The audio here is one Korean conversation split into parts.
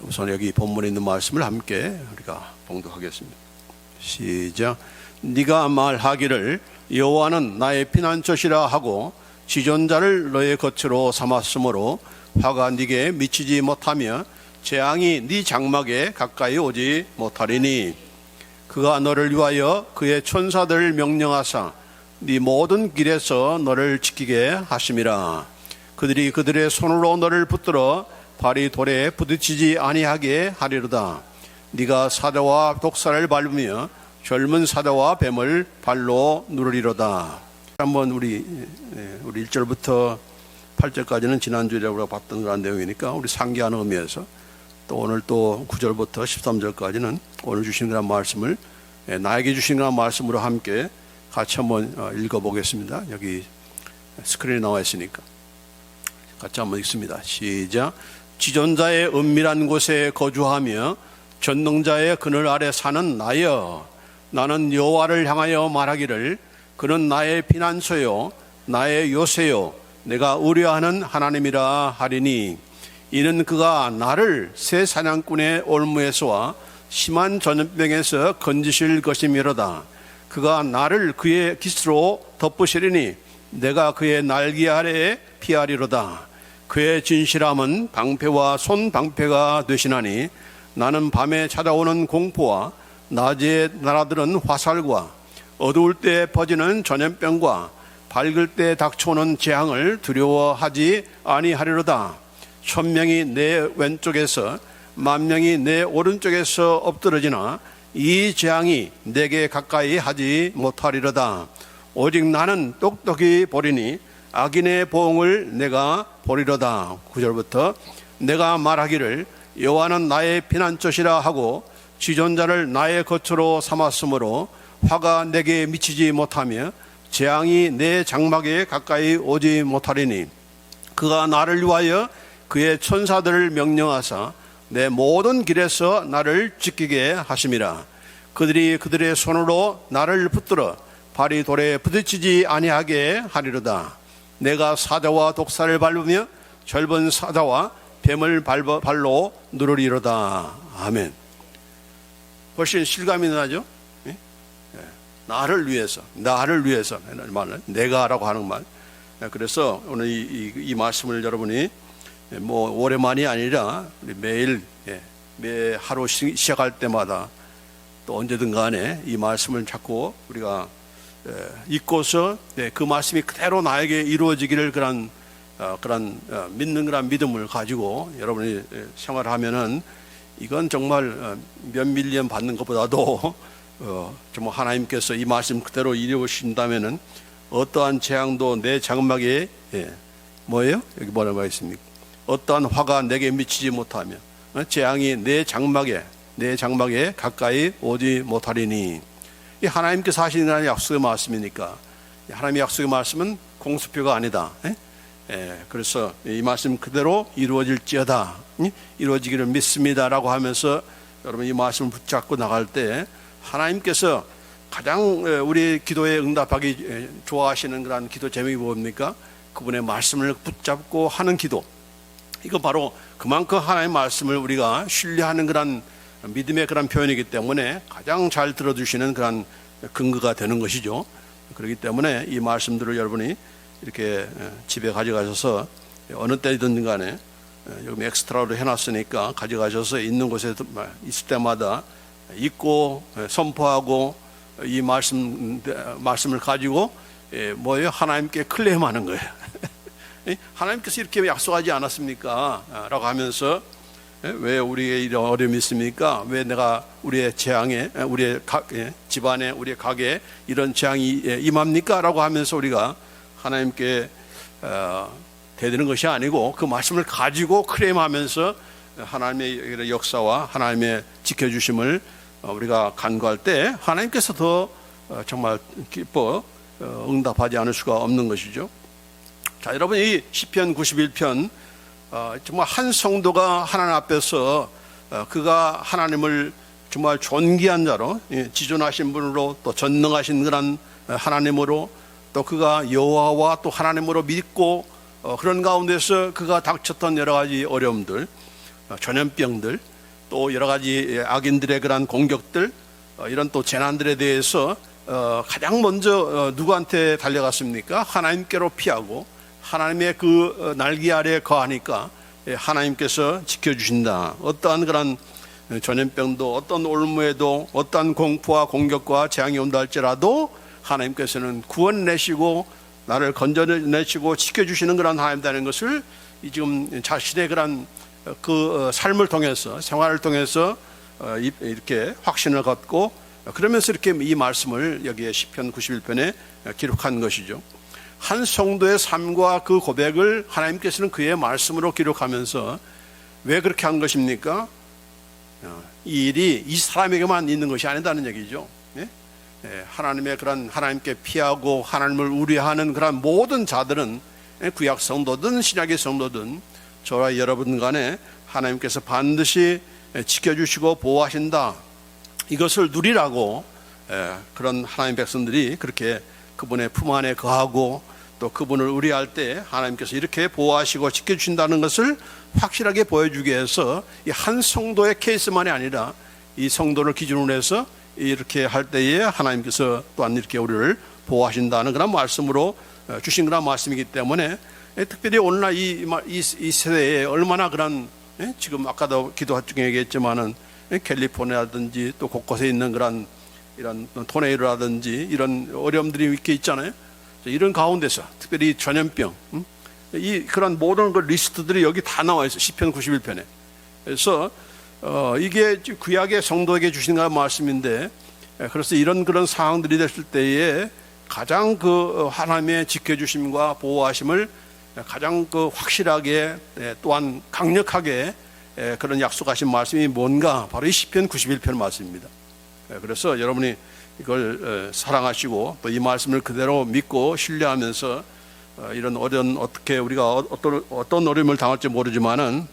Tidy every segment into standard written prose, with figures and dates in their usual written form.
우선 여기 본문에 있는 말씀을 함께 우리가 봉독하겠습니다. 시작. 네가 말하기를 여호와는 나의 피난처시라 하고 지존자를 너의 거처로 삼았으므로 화가 네게 미치지 못하며 재앙이 네 장막에 가까이 오지 못하리니 그가 너를 위하여 그의 천사들을 명령하사 네 모든 길에서 너를 지키게 하심이라. 그들이 그들의 손으로 너를 붙들어 발이 돌에 부딪히지 아니하게 하리로다. 네가 사자와 독사를 밟으며 젊은 사자와 뱀을 발로 누르리로다. 한번 우리 1절부터 8절까지는 지난주에 우리가 봤던 그런 내용이니까 우리 상기하는 의미에서 또 오늘 또 9절부터 13절까지는 오늘 주신 그런 말씀을 나에게 주신 그런 말씀으로 함께 같이 한번 읽어보겠습니다. 여기 스크린에 나와 있으니까 같이 한번 읽습니다. 시작. 지존자의 은밀한 곳에 거주하며 전능자의 그늘 아래 사는 나여, 나는 여호와를 향하여 말하기를 그는 나의 피난처요 나의 요새요 내가 의뢰하는 하나님이라 하리니 이는 그가 나를 새 사냥꾼의 올무에서와 심한 전염병에서 건지실 것이미로다. 그가 나를 그의 깃으로 덮으시리니 내가 그의 날개 아래에 피하리로다. 그의 진실함은 방패와 손방패가 되시나니 나는 밤에 찾아오는 공포와 낮에 날아드는 화살과 어두울 때 퍼지는 전염병과 밝을 때 닥쳐오는 재앙을 두려워하지 아니하리로다. 1000명이 내 왼쪽에서 10,000명이 내 오른쪽에서 엎드러지나 이 재앙이 내게 가까이 하지 못하리로다. 오직 나는 똑똑히 보리니 악인의 보응을 내가 보리로다. 9절부터 내가 말하기를 여호와는 나의 피난처시라 하고 지존자를 나의 거처로 삼았으므로 화가 내게 미치지 못하며 재앙이 내 장막에 가까이 오지 못하리니 그가 나를 위하여 그의 천사들을 명령하사 내 모든 길에서 나를 지키게 하심이라. 그들이 그들의 손으로 나를 붙들어 발이 돌에 부딪히지 아니하게 하리로다. 내가 사자와 독사를 밟으며 젊은 사자와 뱀을 발로 누르리로다. 아멘. 훨씬 실감이 나죠? 나를 위해서 말은 내가라고 하는 말. 그래서 오늘 이 말씀을 여러분이 뭐 오랜만이 아니라 매일 매 하루 시작할 때마다 또 언제든 간에 이 말씀을 자꾸 우리가 읽고서 그 말씀이 그대로 나에게 이루어지기를 그런 믿는 그런 믿음을 가지고 여러분이 생활하면은 이건 정말 몇 밀리언 받는 것보다도 정말 하나님께서 이 말씀 그대로 이루어주신다면은 어떠한 재앙도 내 장막에 뭐예요? 여기 뭐라고 있습니까? 어떠한 화가 내게 미치지 못하며 재앙이 내 장막에 가까이 오지 못하리니. 이 하나님께서 하시는 하나님의 약속의 말씀이니까 하나님의 약속의 말씀은 공수표가 아니다. 그래서 이 말씀 그대로 이루어질지어다, 이루어지기를 믿습니다라고 하면서 여러분 이 말씀을 붙잡고 나갈 때 하나님께서 가장 우리 기도에 응답하기 좋아하시는 그런 기도 제목이 뭡니까? 그분의 말씀을 붙잡고 하는 기도. 이거 바로 그만큼 하나님의 말씀을 우리가 신뢰하는 그런 믿음의 그런 표현이기 때문에 가장 잘 들어주시는 그런 근거가 되는 것이죠. 그렇기 때문에 이 말씀들을 여러분이 이렇게 집에 가져가셔서 어느 때든 간에 여기 엑스트라로 해놨으니까 가져가셔서 있는 곳에 있을 때마다 읽고 선포하고 이 말씀을 가지고 뭐예요? 하나님께 클레임하는 거예요. 하나님께서 이렇게 약속하지 않았습니까? 라고 하면서 왜 우리의 이런 어려움이 있습니까? 왜 내가 우리의 재앙에, 우리의 집안에, 우리의 가게에 이런 재앙이 임합니까? 라고 하면서 우리가 하나님께 대드는 것이 아니고 그 말씀을 가지고 클레임하면서 하나님의 역사와 하나님의 지켜주심을 우리가 간구할 때 하나님께서 더 정말 기뻐 응답하지 않을 수가 없는 것이죠. 자, 여러분 이 시편 91편 정말 한 성도가 하나님 앞에서 그가 하나님을 정말 존귀한 자로 지존하신 분으로 또 전능하신 그런 하나님으로 또 그가 여호와와 또 하나님으로 믿고 그런 가운데서 그가 닥쳤던 여러 가지 어려움들 전염병들, 또 여러 가지 악인들의 그러한 공격들, 이런 또 재난들에 대해서 가장 먼저 누구한테 달려갔습니까? 하나님께로 피하고 하나님의 그 날개 아래에 거하니까 하나님께서 지켜주신다. 어떠한 그런 전염병도, 어떤 올무에도, 어떠한 공포와 공격과 재앙이 온다 할지라도 하나님께서는 구원내시고 나를 건져내시고 지켜주시는 그런 하나님이라는 것을 지금 자신의 그런 그 삶을 통해서, 생활을 통해서 이렇게 확신을 갖고, 그러면서 이렇게 이 말씀을 여기에 시편 91편에 기록한 것이죠. 한 성도의 삶과 그 고백을 하나님께서는 그의 말씀으로 기록하면서 왜 그렇게 한 것입니까? 이 일이 이 사람에게만 있는 것이 아니다는 얘기죠. 하나님의 그런 하나님께 피하고 하나님을 우려하는 그런 모든 자들은 구약 성도든 신약의 성도든 저와 여러분 간에 하나님께서 반드시 지켜주시고 보호하신다. 이것을 누리라고 그런 하나님 백성들이 그렇게 그분의 품 안에 거하고 또 그분을 의뢰할 때 하나님께서 이렇게 보호하시고 지켜주신다는 것을 확실하게 보여주기 위해서 이 한 성도의 케이스만이 아니라 이 성도를 기준으로 해서 이렇게 할 때에 하나님께서 또한 이렇게 우리를 보호하신다는 그런 말씀으로 주신 그런 말씀이기 때문에 특별히 오늘날 이 세대에 얼마나 그런, 지금 아까도 기도 중에 얘기했지만은 캘리포니아라든지 또 곳곳에 있는 그런 이런 토네이도라든지 이런 어려움들이 이렇게 있잖아요. 이런 가운데서 특별히 전염병, 이 그런 모든 그 리스트들이 여기 다 나와 있어요. 시편 91편에. 그래서 이게 구약의 성도에게 주신 말씀인데, 그래서 이런 그런 상황들이 됐을 때에 가장 그 하나님의 지켜주심과 보호하심을 가장 그 확실하게 또한 강력하게 그런 약속하신 말씀이 뭔가 바로 이 시편 91편 말씀입니다. 그래서 여러분이 이걸 사랑하시고 또 이 말씀을 그대로 믿고 신뢰하면서 이런 어려운, 어떻게 우리가 어떤 어려움을 당할지 모르지만은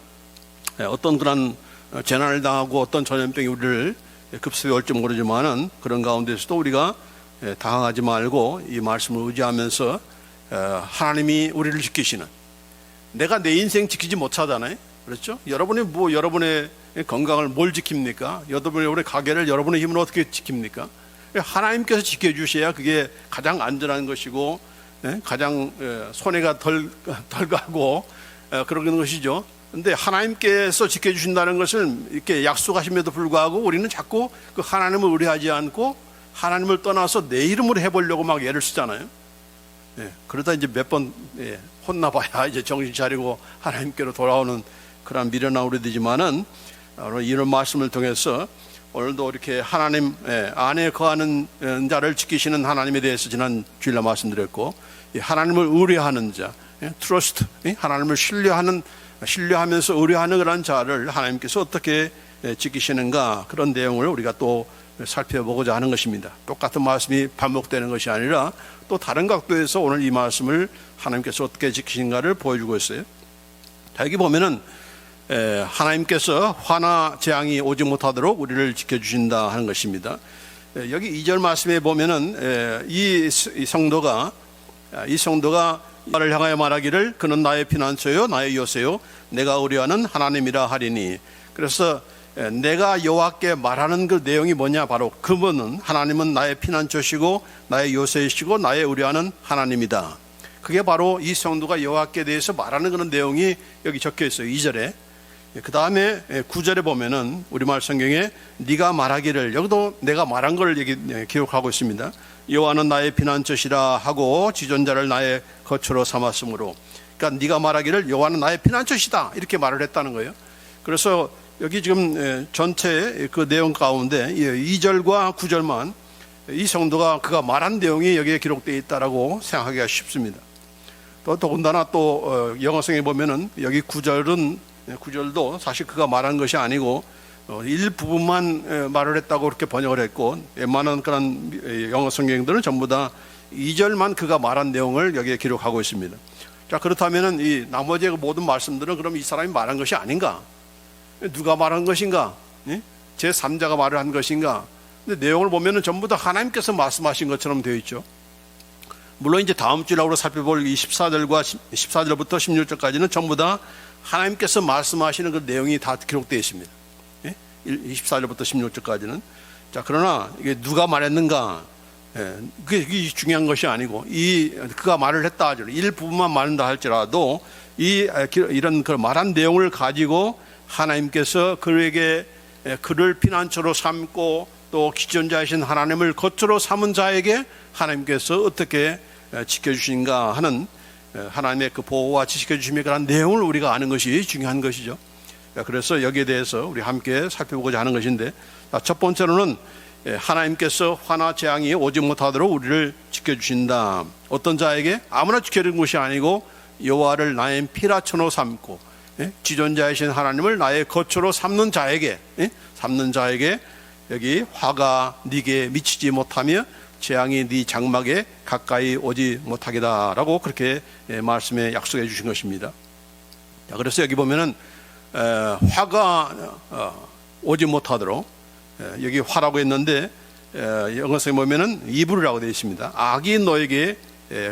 어떤 그런 재난을 당하고 어떤 전염병이 우리를 급습해 올지 모르지만은 그런 가운데서도 우리가 당황하지 말고 이 말씀을 의지하면서 하나님이 우리를 지키시는, 내가 내 인생 지키지 못하잖아요. 그렇죠? 여러분의 건강을 뭘 지킵니까? 여러분의 우리 가게를 여러분의 힘으로 어떻게 지킵니까? 하나님께서 지켜주셔야 그게 가장 안전한 것이고 가장 손해가 덜 가고 그런 것이죠. 근데 하나님께서 지켜주신다는 것을 이렇게 약속하심에도 불구하고 우리는 자꾸 그 하나님을 의뢰하지 않고 하나님을 떠나서 내 이름으로 해보려고 막 애를 쓰잖아요. 그러다 이제 몇 번 혼나봐야 이제 정신 차리고 하나님께로 돌아오는 그런 미련한 우리 되지만은 이런 말씀을 통해서 오늘도 이렇게 하나님 안에 거하는 자를 지키시는 하나님에 대해서 지난 주일날 말씀드렸고, 하나님을 의뢰하는 자, 트러스트, 하나님을 신뢰하면서 의뢰하는 그런 자를 하나님께서 어떻게 지키시는가, 그런 내용을 우리가 또 살펴보고자 하는 것입니다. 똑같은 말씀이 반복되는 것이 아니라 또 다른 각도에서 오늘 이 말씀을 하나님께서 어떻게 지키신가를 보여주고 있어요. 자, 여기 보면은 하나님께서 화나 재앙이 오지 못하도록 우리를 지켜주신다 하는 것입니다. 여기 2절 말씀에 보면은 이 성도가 나를 향하여 말하기를 그는 나의 피난처요 나의 요새요 내가 의뢰하는 하나님이라 하리니. 그래서 내가 여호와께 말하는 그 내용이 뭐냐, 바로 그분은, 하나님은 나의 피난처시고 나의 요새이시고 나의 의뢰하는 하나님이다. 그게 바로 이 성도가 여호와께 대해서 말하는 그런 내용이 여기 적혀 있어요. 2절에. 그 다음에 9절에 보면은 우리말 성경에 네가 말하기를, 여기도 내가 말한 걸 기록하고 있습니다. 여호와는 나의 피난처시라 하고 지존자를 나의 거처로 삼았으므로. 그러니까 네가 말하기를 여호와는 나의 피난처시다, 이렇게 말을 했다는 거예요. 그래서 여기 지금 전체 그 내용 가운데 2절과 9절만 이 성도가 그가 말한 내용이 여기에 기록되어 있다라고 생각하기가 쉽습니다. 또 더군다나 또 영어성에 보면은 여기 9절도 사실 그가 말한 것이 아니고 일부분만 말을 했다고 그렇게 번역을 했고, 웬만한 그런 영어 성경들은 전부 다 2절만 그가 말한 내용을 여기에 기록하고 있습니다. 자, 그렇다면은 이 나머지 모든 말씀들은 그럼 이 사람이 말한 것이 아닌가? 누가 말한 것인가? 제3자가 말을 한 것인가? 근데 내용을 보면은 전부 다 하나님께서 말씀하신 것처럼 되어 있죠. 물론 이제 다음 주일로 살펴볼 이 14절부터 16절까지는 전부 다 하나님께서 말씀하시는 그 내용이 다 기록되어 있습니다. 24절부터 16절까지는. 자, 그러나 이게 누가 말했는가? 그게 중요한 것이 아니고, 그가 말을 했다 하죠. 일부분만 말한다 할지라도, 이런 그 말한 내용을 가지고 하나님께서 그를 피난처로 삼고 또 기존자이신 하나님을 거처로 삼은 자에게 하나님께서 어떻게 지켜주신가 하는 하나님의 그 보호와 지켜주심에 관한 내용을 우리가 아는 것이 중요한 것이죠. 그래서 여기에 대해서 우리 함께 살펴보고자 하는 것인데, 첫 번째로는 하나님께서 화나 재앙이 오지 못하도록 우리를 지켜주신다. 어떤 자에게? 아무나 지켜주는 것이 아니고 여호와를 나의 피라천으로 삼고 지존자이신 하나님을 나의 거처로 삼는 자에게 여기 화가 네게 미치지 못하며 재앙이 네 장막에 가까이 오지 못하게다라고 그렇게 말씀에 약속해 주신 것입니다. 그래서 여기 보면은 화가 오지 못하도록, 여기 화라고 했는데 영어성에 보면은 이불이라고 되어 있습니다. 악이 너에게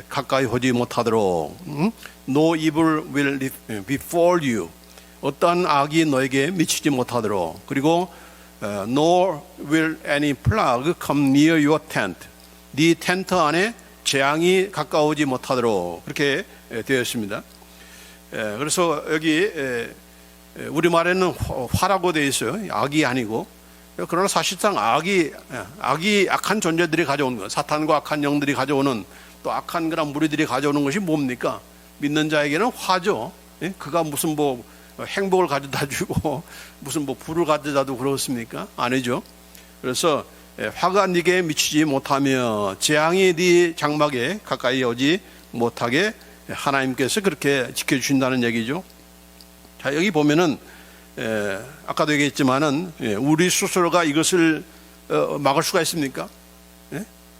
가까이 오지 못하도록, No evil will befall you. 어떠한 악이 너에게 미치지 못하도록. 그리고 Nor will any plague come near your tent. 네 텐트 안에 재앙이 가까우지 못하도록 그렇게 되어 있습니다. 그래서 여기 우리말에는 화라고 되어 있어요. 악이 아니고. 그러나 사실상 악이 악한 존재들이 가져오는 것, 사탄과 악한 영들이 가져오는, 또 악한 그런 무리들이 가져오는 것이 뭡니까? 믿는 자에게는 화죠. 그가 무슨 행복을 가져다 주고 무슨 불을 가져다 두고 그렇습니까? 아니죠. 그래서 화가 네게 미치지 못하며 재앙이 네 장막에 가까이 오지 못하게 하나님께서 그렇게 지켜주신다는 얘기죠. 자, 여기 보면은 아까도 얘기했지만은 우리 스스로가 이것을 막을 수가 있습니까?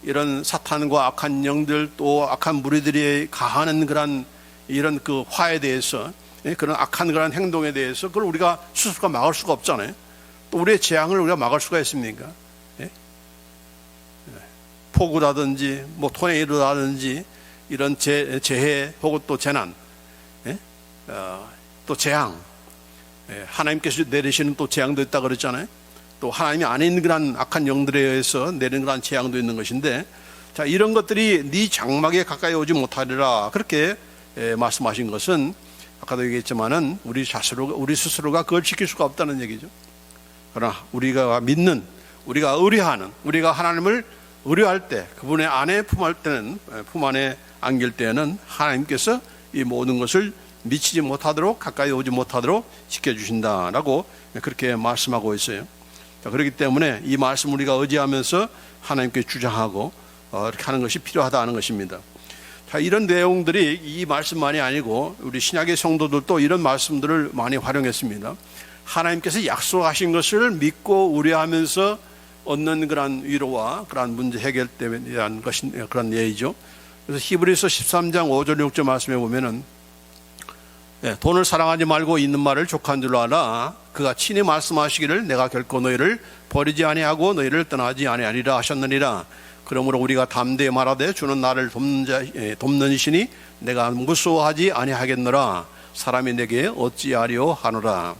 이런 사탄과 악한 영들, 또 악한 무리들이 가하는 그런 이런 그 화에 대해서, 그런 악한 그런 행동에 대해서 그걸 우리가 스스로가 막을 수가 없잖아요. 또 우리의 재앙을 우리가 막을 수가 있습니까? 폭우라든지 토네이도라든지 이런 재해 혹은 또 재난, 또 재앙, 하나님께서 내리시는 또 재앙도 있다 그랬잖아요. 또 하나님이 아닌 그런 악한 영들에 의해서 내리는 그런 재앙도 있는 것인데, 자, 이런 것들이 네 장막에 가까이 오지 못하리라 그렇게 말씀하신 것은 아까도 얘기했지만은 우리 스스로가 그걸 지킬 수가 없다는 얘기죠. 그러나 우리가 믿는, 우리가 의뢰하는, 우리가 하나님을 의뢰할 때, 그분의 안에 품 안에 안길 때는 하나님께서 이 모든 것을 미치지 못하도록, 가까이 오지 못하도록 지켜주신다라고 그렇게 말씀하고 있어요. 자, 그렇기 때문에 이 말씀 우리가 의지하면서 하나님께 주장하고 이렇게 하는 것이 필요하다는 것입니다. 자, 이런 내용들이 이 말씀만이 아니고 우리 신약의 성도들도 이런 말씀들을 많이 활용했습니다. 하나님께서 약속하신 것을 믿고 의뢰하면서 얻는 그런 위로와 그런 문제 해결에 대한 그런 예의죠. 그래서 히브리서 13장 5절 6절 말씀에 보면은 돈을 사랑하지 말고 있는 말을 족한 줄로 알아. 그가 친히 말씀하시기를 내가 결코 너희를 버리지 아니하고 너희를 떠나지 아니하리라 하셨느니라. 그러므로 우리가 담대히 말하되 주는 나를 돕는 이시니 내가 무서워하지 아니하겠노라. 사람이 내게 어찌하리요 하노라.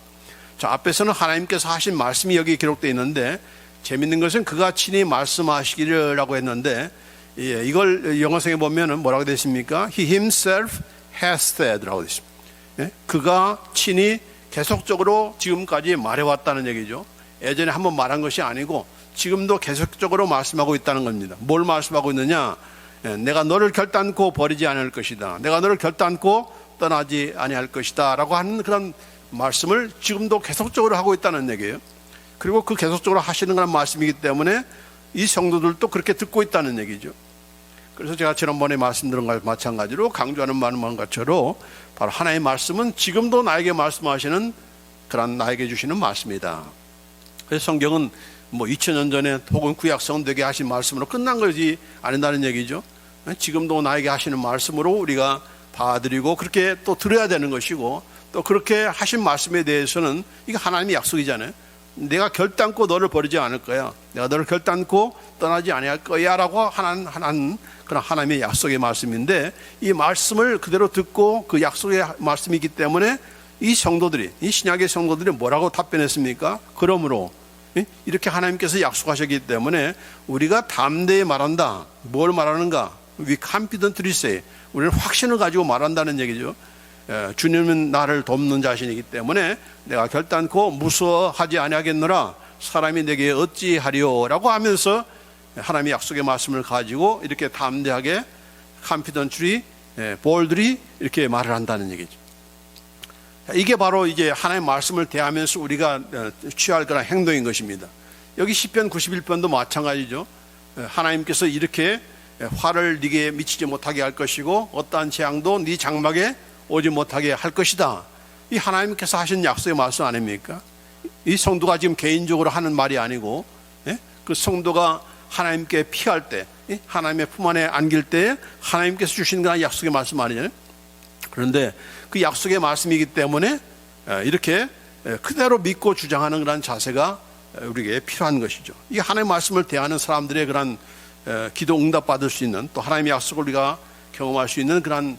자, 앞에서는 하나님께서 하신 말씀이 여기 기록되어 있는데, 재밌는 것은 그가 친히 말씀하시기라고 했는데, 이걸 영어성에 보면은 뭐라고 되어 있습니까? He himself has said라고 되어 있습니다. 그가 친히 계속적으로 지금까지 말해왔다는 얘기죠. 예전에 한번 말한 것이 아니고 지금도 계속적으로 말씀하고 있다는 겁니다. 뭘 말씀하고 있느냐? 내가 너를 결단코 버리지 아니할 것이다. 내가 너를 결단코 떠나지 아니할 것이다 라고 하는 그런 말씀을 지금도 계속적으로 하고 있다는 얘기예요. 그리고 그 계속적으로 하시는 그런 말씀이기 때문에 이 성도들도 그렇게 듣고 있다는 얘기죠. 그래서 제가 지난번에 말씀드린 것과 마찬가지로 강조하는 말만 것처럼 바로 하나님의 말씀은 지금도 나에게 말씀하시는 그런 나에게 주시는 말씀이다. 그래서 성경은 2000년 전에 혹은 구약 성도에게 하신 말씀으로 끝난 것이 아니다는 얘기죠. 지금도 나에게 하시는 말씀으로 우리가 받아들이고 그렇게 또 들어야 되는 것이고, 또 그렇게 하신 말씀에 대해서는 이게 하나님의 약속이잖아요. 내가 결단코 너를 버리지 않을 거야. 내가 너를 결단코 떠나지 아니할 거야 라고 하는 그런 하나님의 약속의 말씀인데, 이 말씀을 그대로 듣고 그 약속의 말씀이기 때문에 이 성도들이, 이 신약의 성도들이 뭐라고 답변했습니까? 그러므로 이렇게 하나님께서 약속하셨기 때문에 우리가 담대히 말한다. 뭘 말하는가? We confidently say. 우리는 확신을 가지고 말한다는 얘기죠. 주님은 나를 돕는 자신이기 때문에 내가 결단코 무서워하지 아니하겠노라. 사람이 내게 어찌하리오라고 하면서 하나님의 약속의 말씀을 가지고 이렇게 담대하게 confidently, boldly 이렇게 말을 한다는 얘기죠. 이게 바로 이제 하나님의 말씀을 대하면서 우리가 취할 그런 행동인 것입니다. 여기 시편 91편도 마찬가지죠. 하나님께서 이렇게 화를 네게 미치지 못하게 할 것이고 어떠한 재앙도 네 장막에 오지 못하게 할 것이다. 이 하나님께서 하신 약속의 말씀 아닙니까? 이 성도가 지금 개인적으로 하는 말이 아니고 그 성도가 하나님께 피할 때, 하나님의 품 안에 안길 때 하나님께서 주신 그런 약속의 말씀 아니냐. 그런데 그 약속의 말씀이기 때문에 이렇게 그대로 믿고 주장하는 그런 자세가 우리에게 필요한 것이죠. 이게 하나님의 말씀을 대하는 사람들의 그런 기도 응답 받을 수 있는, 또 하나님의 약속을 우리가 경험할 수 있는 그런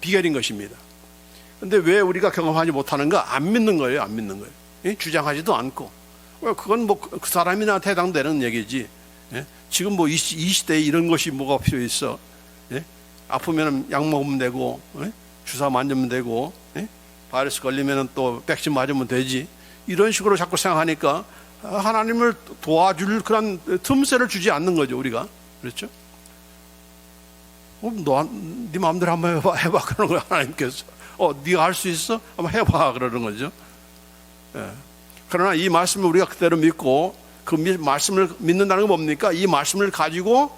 비결인 것입니다. 그런데 왜 우리가 경험하지 못하는가? 안 믿는 거예요. 안 믿는 거예요. 주장하지도 않고. 그건 뭐 그 사람이나 해당되는 얘기지. 지금 뭐 이 시대에 이런 것이 뭐가 필요 있어? 아프면 약 먹으면 되고, 주사 맞으면 되고, 바이러스 걸리면 또 백신 맞으면 되지. 이런 식으로 자꾸 생각하니까 하나님을 도와줄 그런 틈새를 주지 않는 거죠, 우리가. 그렇죠? 네 마음대로 한번 해봐 그러는 거야, 하나님께서. 네가 할 수 있어? 한번 해봐 그러는 거죠. 그러나 이 말씀을 우리가 그대로 믿고 그 말씀을 믿는다는 건 뭡니까? 이 말씀을 가지고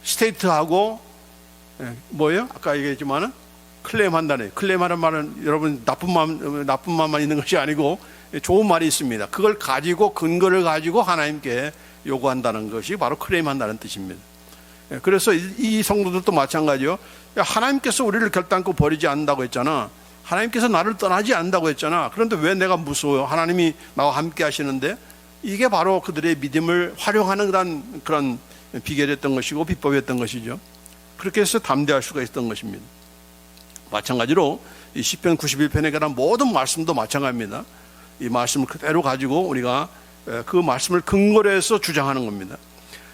스테이트하고 뭐예요? 아까 얘기했지만은 클레임한다네. 클레임하는 말은 여러분 나쁜 마음만 있는 것이 아니고 좋은 말이 있습니다. 그걸 가지고 근거를 가지고 하나님께 요구한다는 것이 바로 클레임한다는 뜻입니다. 그래서 이 성도들도 마찬가지요. 하나님께서 우리를 결단코 버리지 않는다고 했잖아. 하나님께서 나를 떠나지 않는다고 했잖아. 그런데 왜 내가 무서워요? 하나님이 나와 함께 하시는데. 이게 바로 그들의 믿음을 활용하는 그런 비결이었던 것이고 비법이었던 것이죠. 그렇게 해서 담대할 수가 있었던 것입니다. 마찬가지로 이 시편 91편에 관한 모든 말씀도 마찬가지입니다. 이 말씀을 그대로 가지고 우리가 그 말씀을 근거로 해서 주장하는 겁니다.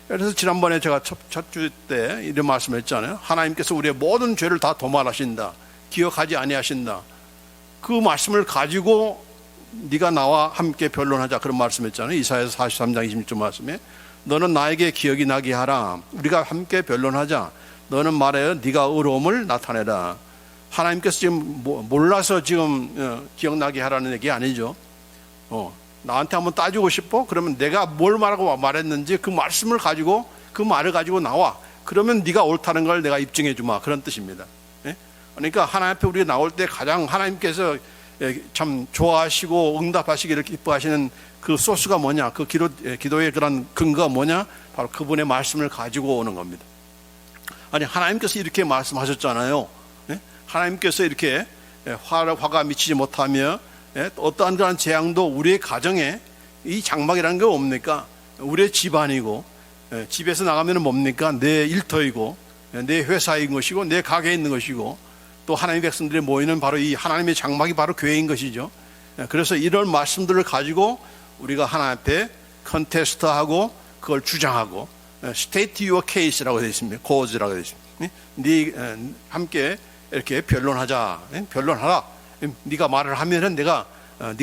그래서 지난번에 제가 첫 주 때 이런 말씀을 했잖아요. 하나님께서 우리의 모든 죄를 다 도말하신다. 기억하지 아니하신다. 그 말씀을 가지고 네가 나와 함께 변론하자 그런 말씀했잖아요. 이사야서 43장 26절 말씀에 너는 나에게 기억이 나게 하라. 우리가 함께 변론하자. 너는 말하여 네가 의로움을 나타내라. 하나님께서 지금 몰라서 지금 기억나게 하라는 얘기 아니죠. 나한테 한번 따지고 싶어? 그러면 내가 뭘 말하고 말했는지 그 말씀을 가지고 그 말을 가지고 나와. 그러면 네가 옳다는 걸 내가 입증해 주마. 그런 뜻입니다. 그러니까 하나님 앞에 우리가 나올 때 가장 하나님께서 참 좋아하시고 응답하시기를 기뻐하시는 그 소스가 뭐냐? 그 기도의 그런 근거가 뭐냐? 바로 그분의 말씀을 가지고 오는 겁니다. 아니 하나님께서 이렇게 말씀하셨잖아요. 하나님께서 이렇게 화가 미치지 못하며 어떠한 그런 재앙도 우리의 가정에 이 장막이라는 게 뭡니까? 우리의 집안이고 집에서 나가면 뭡니까? 내 일터이고 내 회사인 것이고 내 가게에 있는 것이고 또 하나님의 백성들이 모이는 바로 이 하나님의 장막이 바로 교회인 것이죠. 그래서 이런 말씀들을 가지고 우리가 하나님 앞에 컨테스트하고 그걸 주장하고 state your case라고 되어 있습니다. cause라고 되어 있습니다. 함께 이렇게 변론하자. 변론하라. 네가 말을 하면은 네가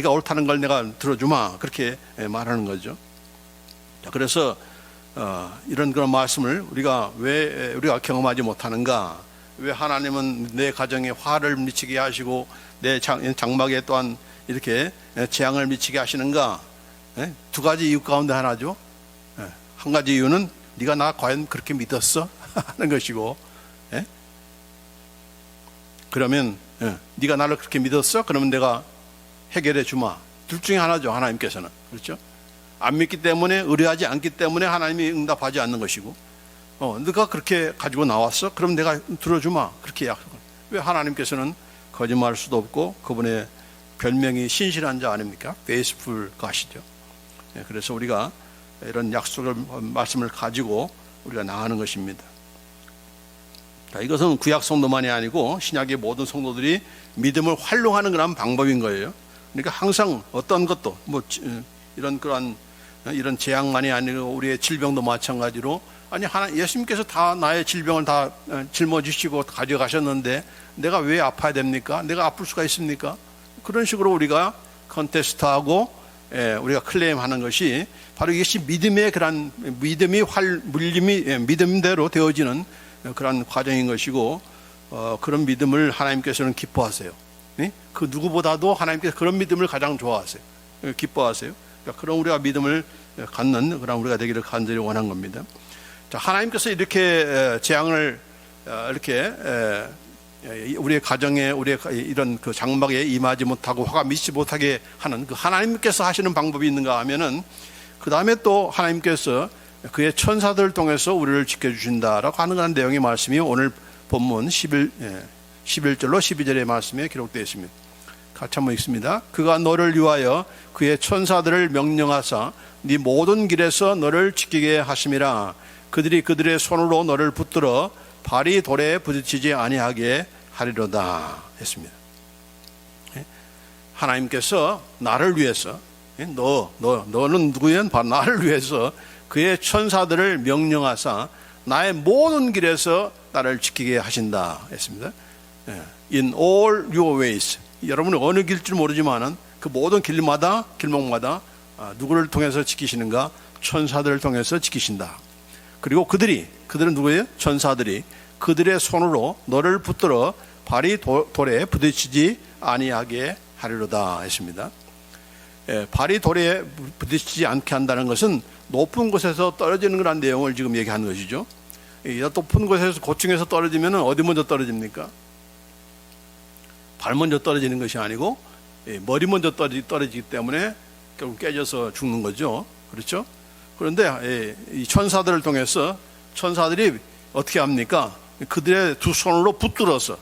옳다는 걸 내가 들어주마. 그렇게 말하는 거죠. 그래서 이런 그런 말씀을 왜 우리가 경험하지 못하는가? 왜 하나님은 내 가정에 화를 미치게 하시고 내 장막에 또한 이렇게 재앙을 미치게 하시는가? 두 가지 이유 가운데 하나죠. 한 가지 이유는 네가 나 과연 그렇게 믿었어? 하는 것이고, 그러면 네가 나를 그렇게 믿었어? 그러면 내가 해결해 주마. 둘 중에 하나죠. 하나님께서는. 그렇죠? 안 믿기 때문에, 의뢰하지 않기 때문에 하나님이 응답하지 않는 것이고, 네가 그렇게 가지고 나왔어? 그럼 내가 들어주마. 그렇게 약속을. 왜 하나님께서는 거짓말할 수도 없고 그분의 별명이 신실한 자 아닙니까? faithful God이죠. 그래서 우리가 이런 약속을 말씀을 가지고 우리가 나가는 것입니다. 이것은 구약 성도만이 아니고 신약의 모든 성도들이 믿음을 활용하는 그런 방법인 거예요. 그러니까 항상 어떤 것도 이런 재앙만이 아니고 우리의 질병도 마찬가지로 예수님께서 다 나의 질병을 다 짊어지시고 가져가셨는데 내가 왜 아파야 됩니까? 내가 아플 수가 있습니까? 그런 식으로 우리가 컨테스트하고 우리가 클레임하는 것이 바로 이것이 믿음의 그런 믿음대로 되어지는 그런 과정인 것이고 그런 믿음을 하나님께서는 기뻐하세요. 그 누구보다도 하나님께서 그런 믿음을 가장 좋아하세요. 기뻐하세요. 그러니까 그런 우리가 믿음을 갖는 그런 우리가 되기를 간절히 원한 겁니다. 자, 하나님께서 이렇게 재앙을 이렇게 우리의 가정에 우리의 이런 그 장막에 임하지 못하고 화가 미치지 못하게 하는 그 하나님께서 하시는 방법이 있는가 하면은 그 다음에 또 하나님께서 그의 천사들을 통해서 우리를 지켜주신다라고 하는 그런 내용의 말씀이 오늘 본문 11절로 12절의 말씀에 기록되어 있습니다. 같이 한번 읽습니다. 그가 너를 위하여 그의 천사들을 명령하사 네 모든 길에서 너를 지키게 하심이라. 그들이 그들의 손으로 너를 붙들어 발이 돌에 부딪히지 아니하게 하리로다 했습니다. 하나님께서 나를 위해서 너는 누구냐? 바로 나를 위해서 그의 천사들을 명령하사 나의 모든 길에서 나를 지키게 하신다 했습니다. In all your ways. 여러분은 어느 길줄 모르지만은 그 모든 길목마다 누구를 통해서 지키시는가? 천사들을 통해서 지키신다. 그리고 그들은 누구예요? 천사들이 그들의 손으로 너를 붙들어 발이 돌에 부딪히지 아니하게 하리로다 했습니다. 발이 돌에 부딪히지 않게 한다는 것은 높은 곳에서 떨어지는 그런 내용을 지금 얘기하는 것이죠. 높은 곳에서 고층에서 떨어지면 어디 먼저 떨어집니까? 발 먼저 떨어지는 것이 아니고 머리 먼저 떨어지기 때문에 결국 깨져서 죽는 거죠. 그렇죠? 그런데 이 천사들을 통해서 천사들이 어떻게 합니까? 그들의 두 손으로 붙들어서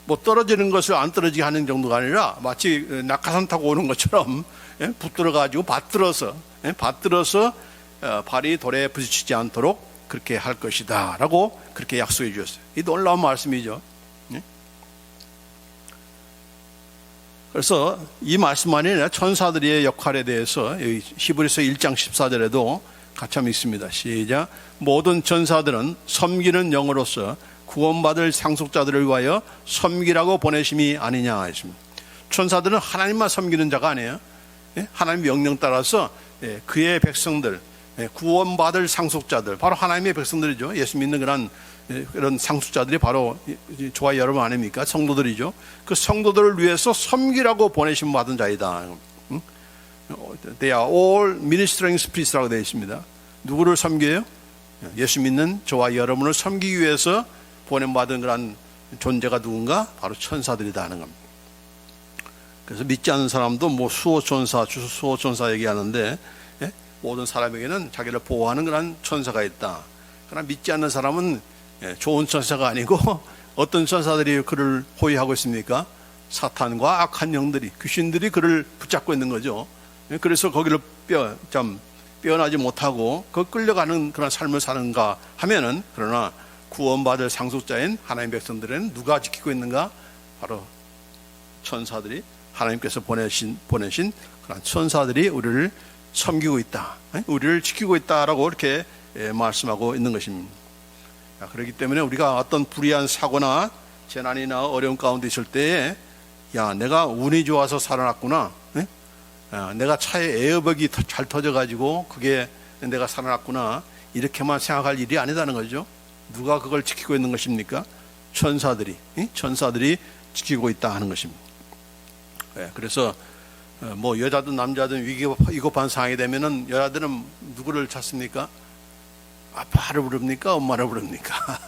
뭐 떨어지는 것을 안 떨어지게 하는 정도가 아니라 마치 낙하산 타고 오는 것처럼 붙들어 가지고 받들어서 발이 돌에 부딪히지 않도록 그렇게 할 것이다 라고 그렇게 약속해 주셨어요. 이 놀라운 말씀이죠. 그래서 이 말씀만이 아니라 천사들의 역할에 대해서 히브리서 1장 14절에도 같이 한번 읽습니다. 시작. 모든 천사들은 섬기는 영으로서 구원받을 상속자들을 위하여 섬기라고 보내심이 아니냐 했습니다. 천사들은 하나님만 섬기는 자가 아니에요. 하나님 명령 따라서 그의 백성들, 구원받을 상속자들, 바로 하나님의 백성들이죠. 예수 믿는 그런 상속자들이 바로 저와 여러분 아닙니까? 성도들이죠. 그 성도들을 위해서 섬기라고 보내심 받은 자이다. They are all ministering spirits라고 되어 있습니다. 누구를 섬겨요? 예수 믿는 저와 여러분을 섬기기 위해서 보냄받은 그런 존재가 누군가? 바로 천사들이다 하는 겁니다. 그래서 믿지 않는 사람도 뭐 수호천사, 주수호천사 얘기하는데 모든 사람에게는 자기를 보호하는 그런 천사가 있다. 그러나 믿지 않는 사람은 좋은 천사가 아니고 어떤 천사들이 그를 호위하고 있습니까? 사탄과 악한 영들이, 귀신들이 그를 붙잡고 있는 거죠. 그래서 거기를 빼어나지 못하고 그 끌려가는 그런 삶을 사는가 하면은, 그러나 구원받을 상속자인 하나님 백성들은 누가 지키고 있는가? 바로 천사들이, 하나님께서 보내신 그런 천사들이 우리를 섬기고 있다, 우리를 지키고 있다라고 이렇게 말씀하고 있는 것입니다. 그렇기 때문에 우리가 어떤 불의한 사고나 재난이나 어려움 가운데 있을 때에 내가 운이 좋아서 살아났구나, 내가 차에 에어백이 잘 터져가지고 그게 내가 살아났구나, 이렇게만 생각할 일이 아니다는 거죠. 누가 그걸 지키고 있는 것입니까? 천사들이 지키고 있다 하는 것입니다. 그래서 뭐 여자든 남자든 위급한 상황이 되면은 여자들은 누구를 찾습니까? 아빠를 부릅니까? 엄마를 부릅니까?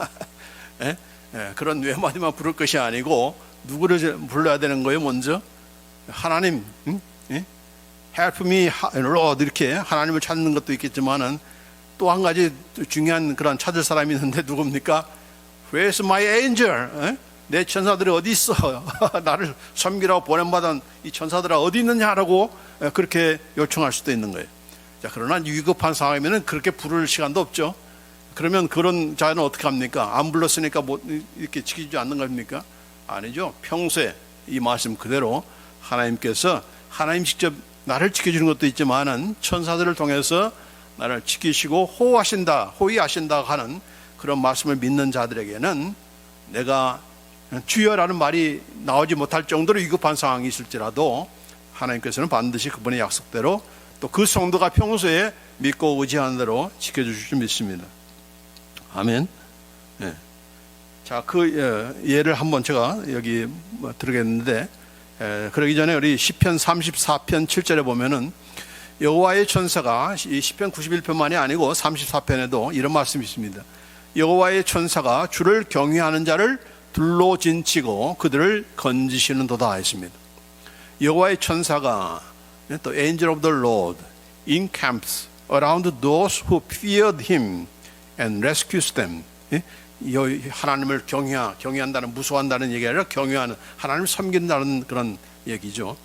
그런 외마디만 부를 것이 아니고 누구를 불러야 되는 거예요? 먼저 하나님, help me Lord, 이렇게 하나님을 찾는 것도 있겠지만은 또 한 가지 중요한 그런 찾을 사람이 있는데 누굽니까? Where's my angel? 내 천사들이 어디 있어? 나를 섬기라고 보냄받은 이 천사들아 어디 있느냐라고 그렇게 요청할 수도 있는 거예요. 자, 그러나 위급한 상황이면 그렇게 부를 시간도 없죠. 그러면 그런 자는 어떻게 합니까? 안 불렀으니까 뭐 이렇게 지키지 않는 겁니까? 아니죠. 평소에 이 말씀 그대로 하나님께서 하나님 직접 나를 지켜주는 것도 있지만은 천사들을 통해서 나를 지키시고 호위하신다 하는 그런 말씀을 믿는 자들에게는 내가 주여라는 말이 나오지 못할 정도로 위급한 상황이 있을지라도 하나님께서는 반드시 그분의 약속대로 또 그 성도가 평소에 믿고 의지하는 대로 지켜주실 줄 믿습니다. 아멘. 네. 자, 그 예를 한번 제가 여기 들으겠는데, 그러기 전에 우리 시편 34편 7절에 보면은 여호와의 천사가, 이 시편 91편만이 아니고 34편에도 이런 말씀이 있습니다. 여호와의 천사가 주를 경외하는 자를 둘로 진치고 그들을 건지시는도다 했습니다. 여호와의 천사가, 또 angel of the Lord encamps around those who feared him and rescues them. 하나님을 경외한다는, 무서워한다는 얘기가 아니라 경외하는, 하나님을 섬긴다는 그런 얘기죠.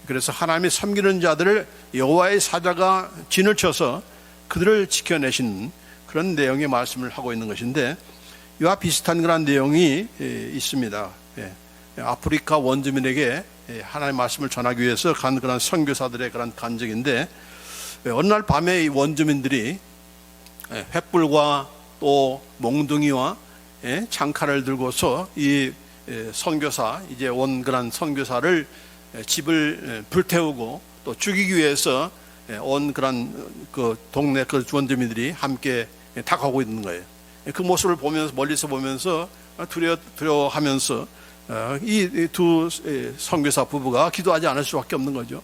그래서 하나님이 섬기는 자들을 여호와의 사자가 진을 쳐서 그들을 지켜내신 그런 내용의 말씀을 하고 있는 것인데, 이와 비슷한 그런 내용이 있습니다. 아프리카 원주민에게 하나님의 말씀을 전하기 위해서 간 그런 선교사들의 그런 간증인데, 어느 날 밤에 이 원주민들이 횃불과 또 몽둥이와 장칼을 들고서 이 선교사, 이제 온 그런 선교사를 집을 불태우고 또 죽이기 위해서 온 그런 그 동네 그 원주민들이 함께 다가오고 있는 거예요. 그 모습을 보면서, 멀리서 보면서 두려워하면서 이 두 선교사 부부가 기도하지 않을 수밖에 없는 거죠.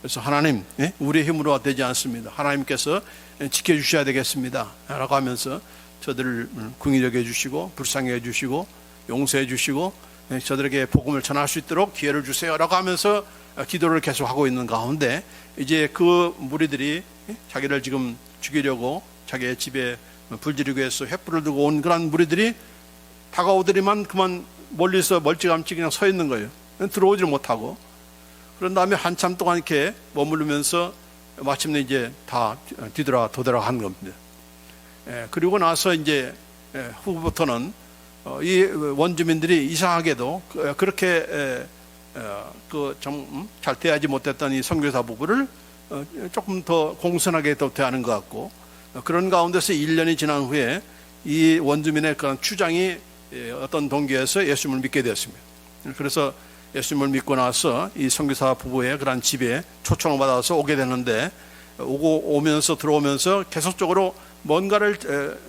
그래서 하나님, 우리의 힘으로 되지 않습니다. 하나님께서 지켜주셔야 되겠습니다 라고 하면서 저들을 긍휼히 여겨주시고 불쌍히 해주시고 용서해 주시고 저들에게 복음을 전할 수 있도록 기회를 주세요 라고 하면서 기도를 계속하고 있는 가운데, 이제 그 무리들이 자기를 지금 죽이려고 자기의 집에 불지르기 위해서 횃불을 들고 온 그런 무리들이 다가오더니만 그만 멀리서 멀찌감치 그냥 서 있는 거예요. 들어오질 못하고. 그런 다음에 한참 동안 이렇게 머무르면서 마침내 이제 다 도달아 한 겁니다. 그리고 나서 이제 후부터는 이 원주민들이 이상하게도 그렇게 좀 잘 대하지 못했던 이 선교사 부부를 조금 더 공손하게 더 대하는 것 같고, 그런 가운데서 1년이 지난 후에 이 원주민의 그런 추장이 어떤 동교에서 예수님을 믿게 되었습니다. 그래서 예수님을 믿고 나서 이 선교사 부부의 그런 집에 초청을 받아서 오게 되는데, 들어오면서 계속적으로 뭔가를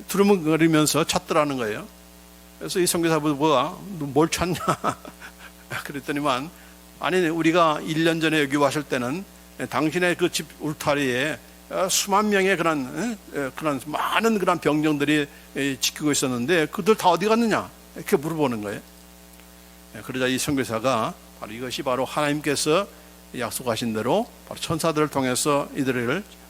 두루뭉거리면서 찾더라는 거예요. 그래서 이 선교사 부부가 뭘 찾냐 그랬더니만, 아니 우리가 1년 전에 여기 왔을 때는 당신의 그 집 울타리에 수만 명의 그런 많은 그런 병정들이 지키고 있었는데 그들 다 어디 갔느냐 이렇게 물어보는 거예요. 그러자 이 선교사가 바로 이것이 바로 하나님께서 약속하신 대로 바로 천사들을 통해서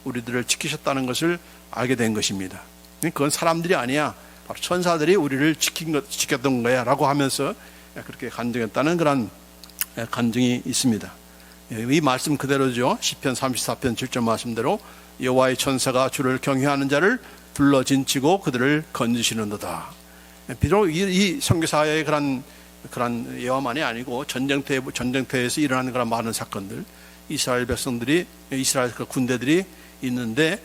우리들을 지키셨다는 것을 알게 된 것입니다. 그건 사람들이 아니야, 바로 천사들이 우리를 지켰던 거야 라고 하면서 그렇게 간증했다는 그런 간증이 있습니다. 이 말씀 그대로죠. 시편 34편 7절 말씀대로 여호와의 천사가 주를 경외하는 자를 둘러 진치고 그들을 건지시는도다. 비록 이 선교사의 그런 예화만이 아니고 전쟁터에서 일어나는 그런 많은 사건들, 이스라엘 그 군대들이 있는데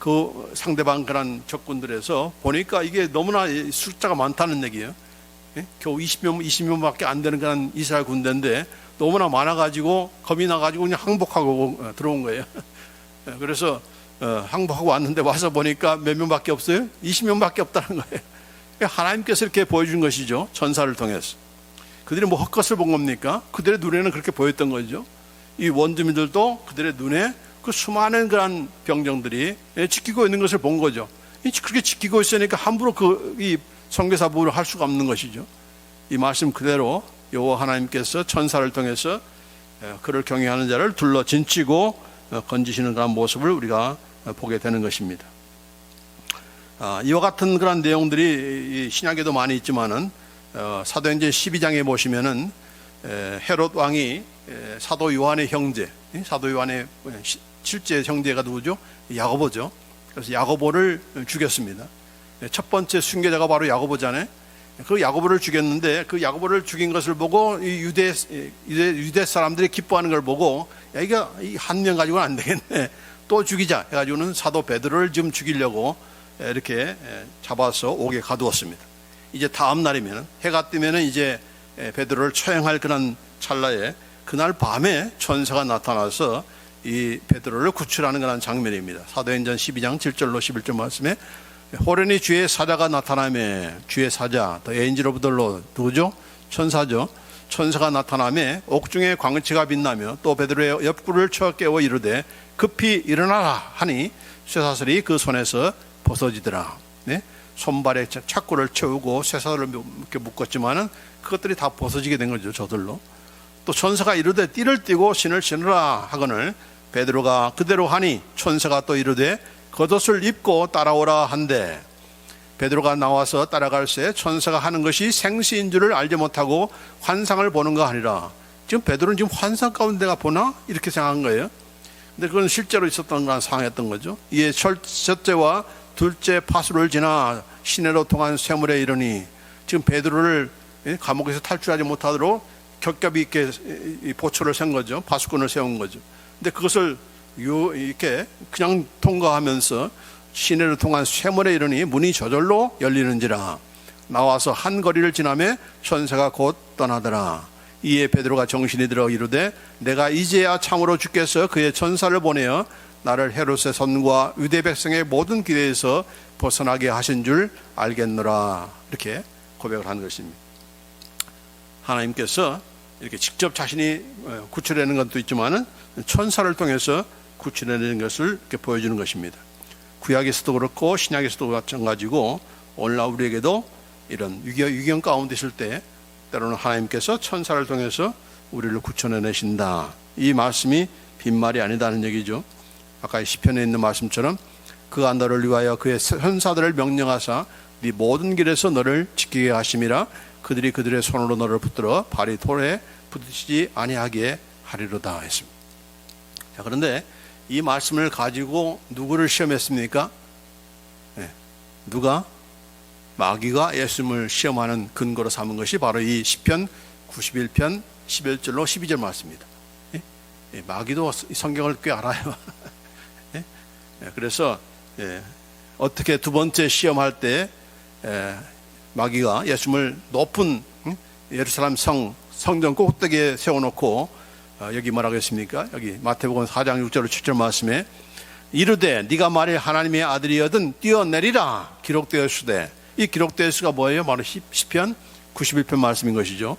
그 상대방 그런 적군들에서 보니까 이게 너무나 숫자가 많다는 얘기예요. 겨우 20명밖에 안 되는 그런 이스라엘 군대인데 너무나 많아가지고 겁이 나가지고 그냥 항복하고 들어온 거예요. 그래서 항복하고 왔는데 와서 보니까 몇 명밖에 없어요? 20명밖에 없다는 거예요. 하나님께서 이렇게 보여준 것이죠. 전사를 통해서. 그들이 뭐 헛것을 본 겁니까? 그들의 눈에는 그렇게 보였던 거죠. 이 원주민들도 그들의 눈에 그 수많은 그런 병정들이 지키고 있는 것을 본 거죠. 그렇게 지키고 있으니까 함부로 이 선교사 부부를 할 수가 없는 것이죠. 이 말씀 그대로 여호와 하나님께서 천사를 통해서 그를 경외하는 자를 둘러 진치고 건지시는 그런 모습을 우리가 보게 되는 것입니다. 이와 같은 그런 내용들이 신약에도 많이 있지만은 사도행전 12장에 보시면은 헤롯 왕이 사도 요한의 형제, 사도 요한의 실제 형제가 누구죠? 야고보죠. 그래서 야고보를 죽였습니다. 첫 번째 순교자가 바로 야고보잖아요. 그 야고보를 죽였는데 그 야고보를 죽인 것을 보고 이 유대 사람들이 기뻐하는 걸 보고 야, 이거 한 명 가지고는 안 되겠네. 또 죽이자 해가지고는 사도 베드로를 지금 죽이려고 이렇게 잡아서 옥에 가두었습니다. 이제 다음 날이면 해가 뜨면은 이제 베드로를 처형할 그런 찰나에 그날 밤에 천사가 나타나서 이 베드로를 구출하는 그런 장면입니다. 사도행전 12장 7절로 11절 말씀에 호련히 주의 사자가 나타나매, 주의 사자, 더 에인젤 오브 더 로드, 누구죠? 천사죠. 천사가 나타나매 옥중에 광채가 빛나며 또 베드로의 옆구리를 쳐 깨워 이르되 급히 일어나라 하니 쇠사슬이 그 손에서 벗어지더라. 네? 손발에 착고를 채우고 쇠사슬을 이렇게 묶었지만은 그것들이 다 벗어지게 된 거죠. 저들로. 또 천사가 이르되 띠를 띠고 신을 신으라 하거늘 베드로가 그대로 하니 천사가 또 이르되 겉옷을 입고 따라오라 한대 베드로가 나와서 따라갈새 천사가 하는 것이 생시인 줄을 알지 못하고 환상을 보는 거 아니라 지금 베드로는 지금 환상 가운데가 보나? 이렇게 생각한 거예요. 근데 그건 실제로 있었던 그런 상황이었던 거죠. 이에 첫째와 둘째 파수를 지나 시내로 통한 쇠물에 이르니 지금 베드로를 감옥에서 탈출하지 못하도록 겹겹이 있게 보초를 세운 거죠. 파수꾼을 세운 거죠. 근데 그것을 이렇게 그냥 통과하면서 시내를 통한 쇠물에 이르니 문이 저절로 열리는지라 나와서 한 거리를 지나매 천사가 곧 떠나더라. 이에 베드로가 정신이 들어 이르되 내가 이제야 참으로 주께서 그의 천사를 보내어 나를 헤롯의 손과 유대 백성의 모든 기대에서 벗어나게 하신 줄 알겠노라. 이렇게 고백을 하는 것입니다. 하나님께서 이렇게 직접 자신이 구출하는 것도 있지만은 천사를 통해서 구출해내는 것을 이렇게 보여주는 것입니다. 구약에서도 그렇고 신약에서도 마찬가지고 오늘날 우리에게도 이런 위경 가운데 있을 때 때로는 하나님께서 천사를 통해서 우리를 구출해내신다. 이 말씀이 빈말이 아니다는 얘기죠. 아까 시편에 있는 말씀처럼 그가 너를 위하여 그의 천사들을 명령하사 네 모든 길에서 너를 지키게 하심이라 그들이 그들의 손으로 너를 붙들어 발이 돌에 부딪히지 아니하게 하리로다 했습니다. 자, 그런데 이 말씀을 가지고 누구를 시험했습니까? 네. 누가? 마귀가 예수님을 시험하는 근거로 삼은 것이 바로 이 시편 91편 11절로 12절 말씀입니다. 네? 네, 마귀도 성경을 꽤 알아요. 네? 그래서 어떻게 두 번째 시험할 때 마귀가 예수님을 높은 예루살렘 성전 꼭대기에 세워놓고 여기 뭐라고 했습니까? 여기 마태복음 4장 6절 7절 말씀에 이르되 네가 만일 하나님의 아들이여든 뛰어내리라 기록되었으되 이 기록되었으가 뭐예요? 바로 시편 91편 말씀인 것이죠.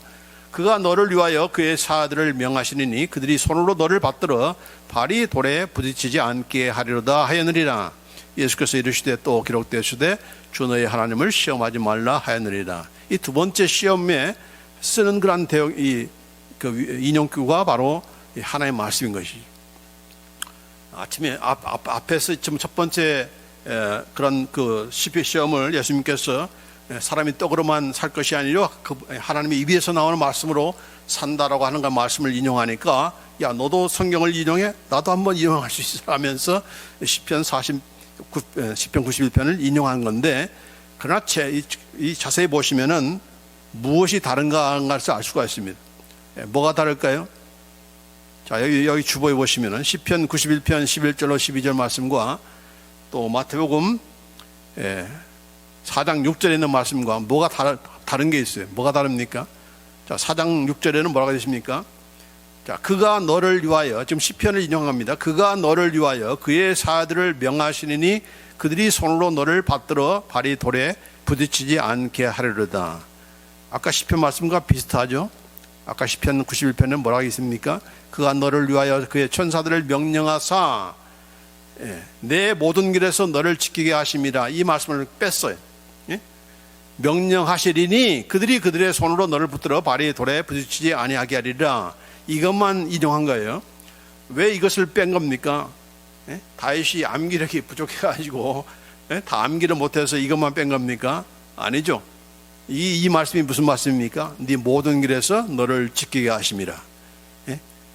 그가 너를 위하여 그의 사들을 명하시니 그들이 손으로 너를 받들어 발이 돌에 부딪히지 않게 하리로다 하였느니라. 예수께서 이르시되 또 기록되었으되 주 너의 하나님을 시험하지 말라 하였느니라. 이 두 번째 시험에 쓰는 그런 대역 그 인용구가 바로 하나의 말씀인 것이죠. 아침에 앞에서 지금 첫 번째 그런 그 시험을 예수님께서 사람이 떡으로만 살 것이 아니라 그 하나님의 입에서 나오는 말씀으로 산다라고 하는 그 말씀을 인용하니까 야 너도 성경을 인용해? 나도 한번 인용할 수 있어 하면서 시편 91편을 인용한 건데 그러나 이 자세히 보시면은 무엇이 다른가 한 것을 알 수가 있습니다. 뭐가 다를까요? 자, 여기 주보에 보시면은 시편 91편 11절로 12절 말씀과 또 마태복음 4장 6절에 있는 말씀과 뭐가 다른 게 있어요. 뭐가 다릅니까? 자, 4장 6절에는 뭐라고 되십니까? 자, 그가 너를 위하여 지금 시편을 인용합니다. 그가 너를 위하여 그의 사들을 명하시니 그들이 손으로 너를 받들어 발이 돌에 부딪히지 않게 하리로다. 아까 시편 말씀과 비슷하죠? 아까 시편 91편은 뭐라고 있습니까? 그가 너를 위하여 그의 천사들을 명령하사 내 모든 길에서 너를 지키게 하심이라. 이 말씀을 뺐어요. 명령하시리니 그들이 그들의 손으로 너를 붙들어 발이 돌에 부딪히지 아니하게 하리라. 이것만 인용한 거예요. 왜 이것을 뺀 겁니까? 다윗이 암기력이 부족해가지고 다 암기를 못해서 이것만 뺀 겁니까? 아니죠. 이 말씀이 무슨 말씀입니까? 네 모든 길에서 너를 지키게 하심이라.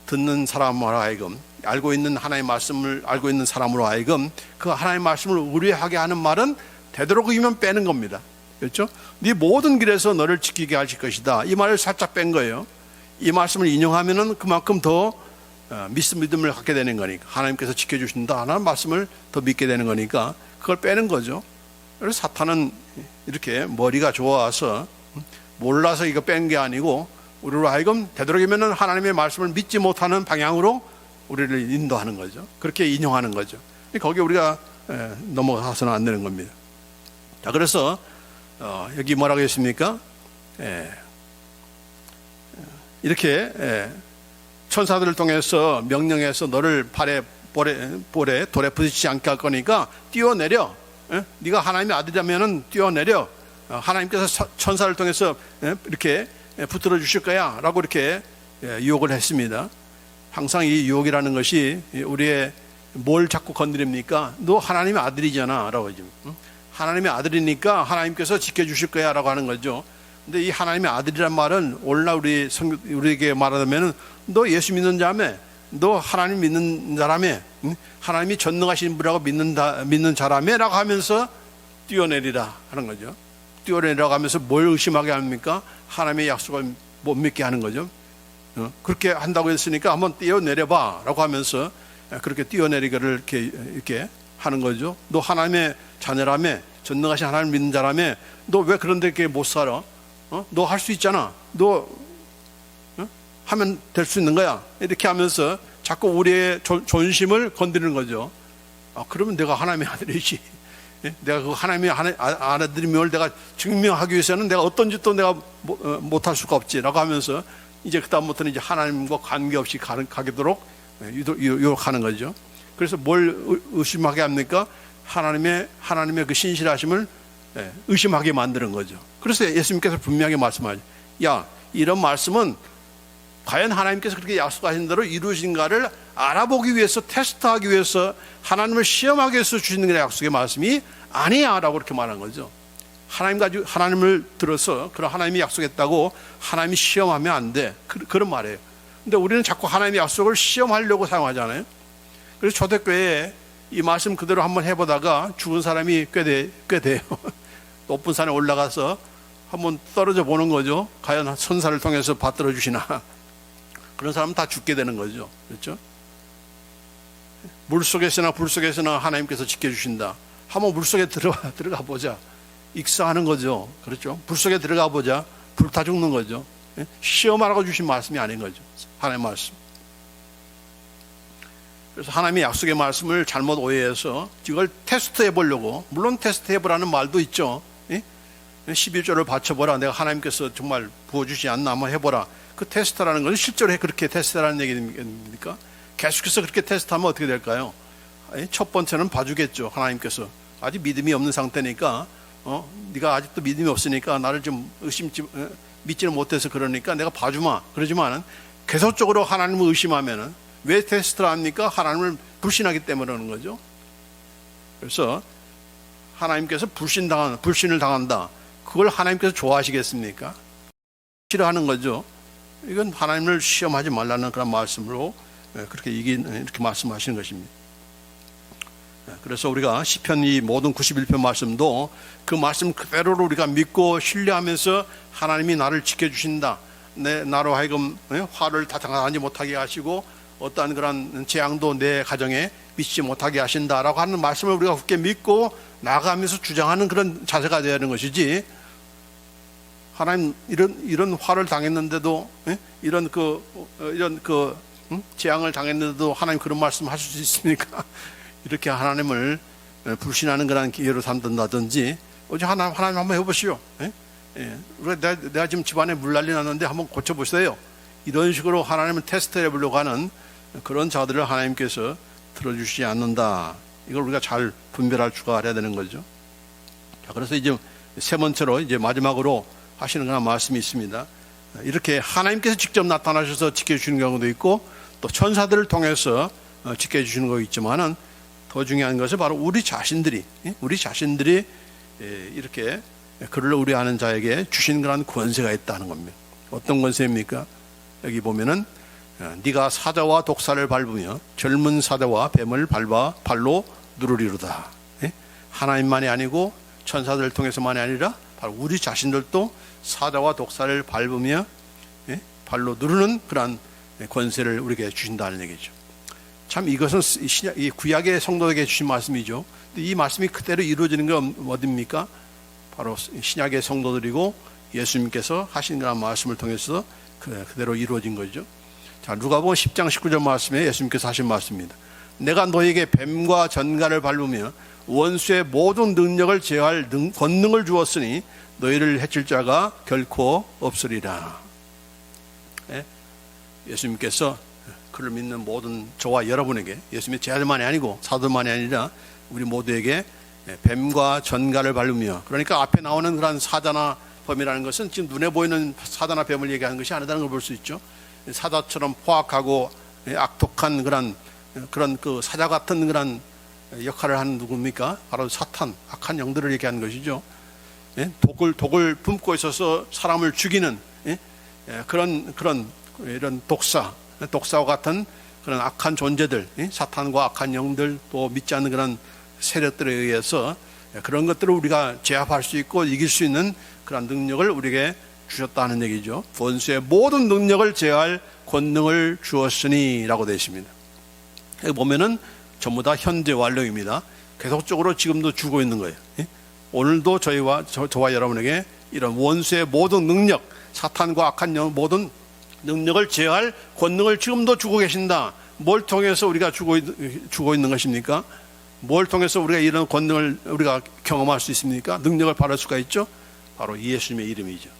듣는 사람으로 하여금 알고 있는 하나님의 말씀을 알고 있는 사람으로 하여금 그 하나님의 말씀을 의뢰하게 하는 말은 되도록이면 빼는 겁니다. 그렇죠? 네 모든 길에서 너를 지키게 하실 것이다. 이 말을 살짝 뺀 거예요. 이 말씀을 인용하면은 그만큼 더 믿음을 갖게 되는 거니까, 하나님께서 지켜주신다 하는 말씀을 더 믿게 되는 거니까 그걸 빼는 거죠. 그래서 사탄은 이렇게 머리가 좋아서 몰라서 이거 뺀 게 아니고 우리로 하여금 되도록이면 하나님의 말씀을 믿지 못하는 방향으로 우리를 인도하는 거죠. 그렇게 인용하는 거죠. 거기에 우리가 넘어가서는 안 되는 겁니다. 자, 그래서 여기 뭐라고 했습니까? 이렇게 천사들을 통해서 명령해서 너를 볼에 돌에 부딪히지 않게 할 거니까 뛰어내려. 네가 하나님의 아들이라면은 뛰어내려. 하나님께서 천사를 통해서 이렇게 붙들어 주실 거야 라고 이렇게 유혹을 했습니다. 항상 이 유혹이라는 것이 우리의 뭘 자꾸 건드립니까? 너 하나님의 아들이잖아 라고 하죠. 하나님의 아들이니까 하나님께서 지켜주실 거야 라고 하는 거죠. 근데 이 하나님의 아들이란 말은 오늘날 우리에게 말하자면 너 예수 믿는 자며, 너 하나님 믿는 자라며, 하나님이 전능하신 분이라고 믿는 자라며 라고 하면서 뛰어내리라 하는 거죠. 뛰어내리라고 하면서 뭘 의심하게 합니까? 하나님의 약속을 못 믿게 하는 거죠. 그렇게 한다고 했으니까 한번 뛰어내려봐 라고 하면서 그렇게 뛰어내리기를 이렇게 하는 거죠. 너 하나님의 자녀라며, 전능하신 하나님 믿는 자라며, 너 왜 그런데 이렇게 못 살아? 너 할 수 있잖아. 너 하면 될 수 있는 거야. 이렇게 하면서 자꾸 우리의 존심을 건드리는 거죠. 그러면 내가 하나님의 아들이지. 내가 그 하나님의 아들임을 내가 증명하기 위해서는 내가 어떤 짓도 내가 못할 수가 없지라고 하면서 이제 그다음부터는 이제 하나님과 관계없이 가도록 유혹하는 거죠. 그래서 뭘 의심하게 합니까? 하나님의 그 신실하심을 의심하게 만드는 거죠. 그래서 예수님께서 분명히 말씀하죠. 야, 이런 말씀은 과연 하나님께서 그렇게 약속하신 대로 이루어진가를 알아보기 위해서, 테스트하기 위해서, 하나님을 시험하기 위해서 주시는 게 약속의 말씀이 아니야 라고 그렇게 말한 거죠. 하나님을 들어서 그런 하나님이 약속했다고 하나님이 시험하면 안 돼. 그런 말이에요. 근데 우리는 자꾸 하나님의 약속을 시험하려고 사용하잖아요. 그래서 초대교회에 이 말씀 그대로 한번 해보다가 죽은 사람이 꽤 돼요. 높은 산에 올라가서 한번 떨어져 보는 거죠. 과연 천사를 통해서 받들어 주시나. 그런 사람은 다 죽게 되는 거죠. 그렇죠? 물속에서나 불속에서나 하나님께서 지켜주신다. 한번 물속에 들어가 보자. 익사하는 거죠. 그렇죠? 불속에 들어가 보자. 불타 죽는 거죠. 시험하라고 주신 말씀이 아닌 거죠. 하나님의 말씀. 그래서 하나님의 약속의 말씀을 잘못 오해해서 이걸 테스트해 보려고, 물론 테스트해 보라는 말도 있죠. 11조를 바쳐보라. 내가 하나님께서 정말 부어주지 않나 한번 해보라. 그 테스트라는 것은 실제로 그렇게 테스트라는 얘기입니까? 계속해서 그렇게 테스트하면 어떻게 될까요? 첫 번째는 봐주겠죠. 하나님께서 아직 믿음이 없는 상태니까, 네가 아직도 믿음이 없으니까 나를 좀 믿지는 못해서 그러니까 내가 봐주마. 그러지만 계속적으로 하나님을 의심하면은 왜 테스트를 합니까? 하나님을 불신하기 때문에 그러는 거죠. 그래서 하나님께서 불신을 당한다. 그걸 하나님께서 좋아하시겠습니까? 싫어하는 거죠. 이건 하나님을 시험하지 말라는 그런 말씀으로 이렇게 말씀하시는 것입니다. 그래서 우리가 시편 이 모든 91편 말씀도 그 말씀 그대로로 우리가 믿고 신뢰하면서 하나님이 나를 지켜주신다. 나로 하여금 화를 다 당하지 못하게 하시고 어떠한 그런 재앙도 내 가정에 미치지 못하게 하신다라고 하는 말씀을 우리가 굳게 믿고 나아가면서 주장하는 그런 자세가 되어야 하는 것이지, 하나님 이런 화를 당했는데도 이런 재앙을 당했는데도 하나님 그런 말씀 하실 수 있습니까? 이렇게 하나님을 불신하는 그런 기회로 삼든다든지, 어제 하나님 한번 해보시오. 내가 지금 집안에 물난리 났는데 한번 고쳐보세요. 이런 식으로 하나님을 테스트해 보려고 하는 그런 자들을 하나님께서 들어주시지 않는다. 이걸 우리가 잘 분별할 줄 알아야 되는 거죠. 자, 그래서 이제 세 번째로 이제 마지막으로 하시는 그런 말씀이 있습니다. 이렇게 하나님께서 직접 나타나셔서 지켜주시는 경우도 있고, 또 천사들을 통해서 지켜주시는 거 있지만은 더 중요한 것은 바로 우리 자신들이 이렇게 그를 의뢰하는 자에게 주신 그런 권세가 있다는 겁니다. 어떤 권세입니까? 여기 보면은 네가 사자와 독사를 밟으며 젊은 사자와 뱀을 밟아 발로 누르리로다. 하나님만이 아니고 천사들을 통해서만이 아니라 바로 우리 자신들도 사자와 독사를 밟으며 발로 누르는 그러한 권세를 우리에게 주신다는 얘기죠. 참 이것은 이 구약의 성도에게 주신 말씀이죠. 이 말씀이 그대로 이루어지는 건 어디입니까? 바로 신약의 성도들이고 예수님께서 하신 그런 말씀을 통해서 그대로 이루어진 거죠. 자, 누가복음 10장 19절 말씀에 예수님께서 하신 말씀입니다. 내가 너에게 뱀과 전갈을 밟으며 원수의 모든 능력을 제어할 권능을 주었으니 너희를 해칠 자가 결코 없으리라. 예수님께서 그를 믿는 모든 저와 여러분에게, 예수님의 제자들만이 아니고 사도만이 아니라 우리 모두에게 뱀과 전갈을 밟으며, 그러니까 앞에 나오는 그런 사자나 범이라는 것은 지금 눈에 보이는 사자나 뱀을 얘기하는 것이 아니라는 걸 볼 수 있죠. 사자처럼 포악하고 악독한 그런 그 사자 같은 그런 역할을 하는 누굽니까? 바로 사탄, 악한 영들을 얘기하는 것이죠. 독을 품고 있어서 사람을 죽이는 그런 이런 독사와 같은 그런 악한 존재들, 사탄과 악한 영들, 또 믿지 않는 그런 세력들에 의해서 그런 것들을 우리가 제압할 수 있고 이길 수 있는 그런 능력을 우리에게 주셨다는 얘기죠. 원수의 모든 능력을 제어할 권능을 주었으니 라고 되어 있습니다. 여기 보면은 전부 다 현재 완료입니다. 계속적으로 지금도 주고 있는 거예요. 오늘도 저와 여러분에게 이런 원수의 모든 능력, 사탄과 악한 모든 능력을 제어할 권능을 지금도 주고 계신다. 뭘 통해서 우리가 주고 있는 것입니까? 뭘 통해서 우리가 이런 권능을 우리가 경험할 수 있습니까? 능력을 받을 수가 있죠. 바로 예수님의 이름이죠.